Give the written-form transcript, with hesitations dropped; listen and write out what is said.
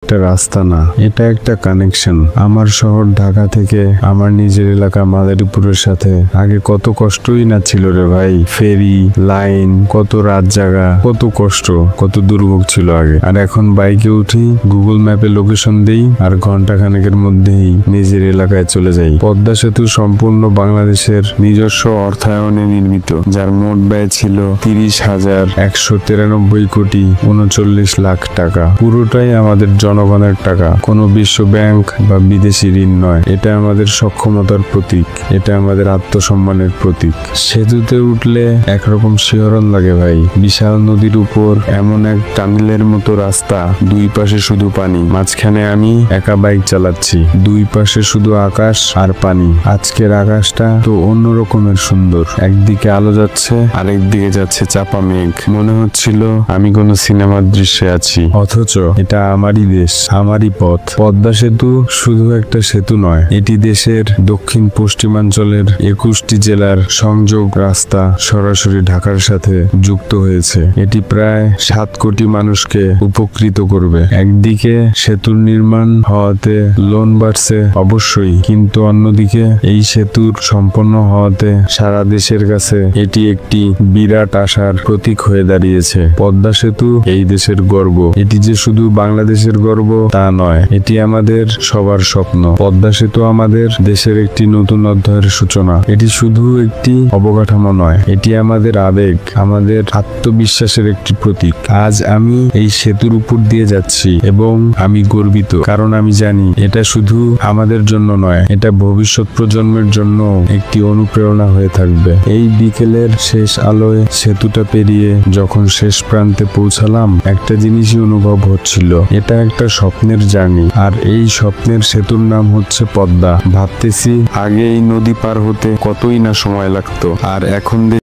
একটা রাস্তা না, এটা একটা কানেকশন। আমার শহর ঢাকা থেকে আমার নিজের এলাকা মাদারীপুরের সাথে আগে কত কষ্টই না ছিল রে ভাই। ফেরি, লাইন, কত রাত জাগা, কত কষ্ট, কত দুর্ভোগ ছিল আগে। আর এখন বাইকে উঠি, গুগল ম্যাপে লোকেশন দেই, আর ঘন্টা খানেকের মধ্যেই নিজের এলাকায় চলে যাই। পদ্মা সেতু সম্পূর্ণ বাংলাদেশের নিজস্ব অর্থায়নে নির্মিত, যার মোট ব্যয় ছিল 30,193,39,39 টাকা। পুরোটাই আমাদের জনগণের টাকা, কোনো বিশ্ব ব্যাংক বা বিদেশি ঋণ নয়। এটা আমাদের সক্ষমতার প্রতীক, এটা আমাদের আত্মসম্মানের প্রতীক। সেতুতে উঠলে একরকম শিহরণ লাগে ভাই। বিশাল নদীর উপর এমন এক টানেলের মতো রাস্তা, দুই পাশে শুধু পানি, মাঝখানে আমি একা বাইক চালাচ্ছি। দুই পাশে শুধু আকাশ আর পানি। আজকের আকাশটা তো অন্য রকমের সুন্দর। একদিকে আলো যাচ্ছে, আরেক দিকে যাচ্ছে চাপা মেঘ। মনে হচ্ছিল আমি কোনো সিনেমার দৃশ্যে আছি, অথচ এটা আমারই দেশ, আমারই পথ। পদ্মা সেতু শুধু একটা সেতু নয়, এটি দেশের দক্ষিণ পশ্চিমাঞ্চলের 21টি জেলার সংযোগ রাস্তা, সরাসরি ঢাকার সাথে যুক্ত হয়েছে। এটি প্রায় 7 কোটি মানুষকে উপকৃত করবে। একদিকে সেতুর নির্মাণ হওয়াতে লোন বাড়ছে অবশ্যই, কিন্তু অন্যদিকে এই সেতুর সম্পন্ন হওয়াতে সারা দেশের কাছে এটি একটি বিরাট আশার প্রতীক হয়ে দাঁড়িয়েছে। পদ্মা সেতু এই দেশের গর্ব। এটি যে শুধু বাংলাদেশের গর্ব তা নয়, এটি আমাদের সবার স্বপ্ন। পদ্মা সেতু আমাদের দেশের একটি নতুন অধ্যায়ের সূচনা। এটি শুধু একটি অবকাঠামো নয়, এটি আমাদের আবেগ, আমাদের আত্মবিশ্বাসের একটি প্রতীক। আজ আমি এই সেতুর উপর দিয়ে যাচ্ছি এবং আমি গর্বিত, কারণ আমি জানি এটা শুধু আমাদের জন্য নয়, এটা ভবিষ্যৎ প্রজন্মের জন্য একটি অনুপ্রেরণা হয়ে থাকবে। এই বিকেলের শেষ আলোয় সেতুটা পেরিয়ে যখন শেষ প্রান্তে পৌঁছালাম, একটা জিনিসই অনুভব হচ্ছিল, এটা একটা স্বপ্নের জার্নি। আর এই স্বপ্নের সেতুর নাম হচ্ছে পদ্মা। ভাবতেছি আগে এই নদী পার হতে কতই না সময় লাগতো, আর এখন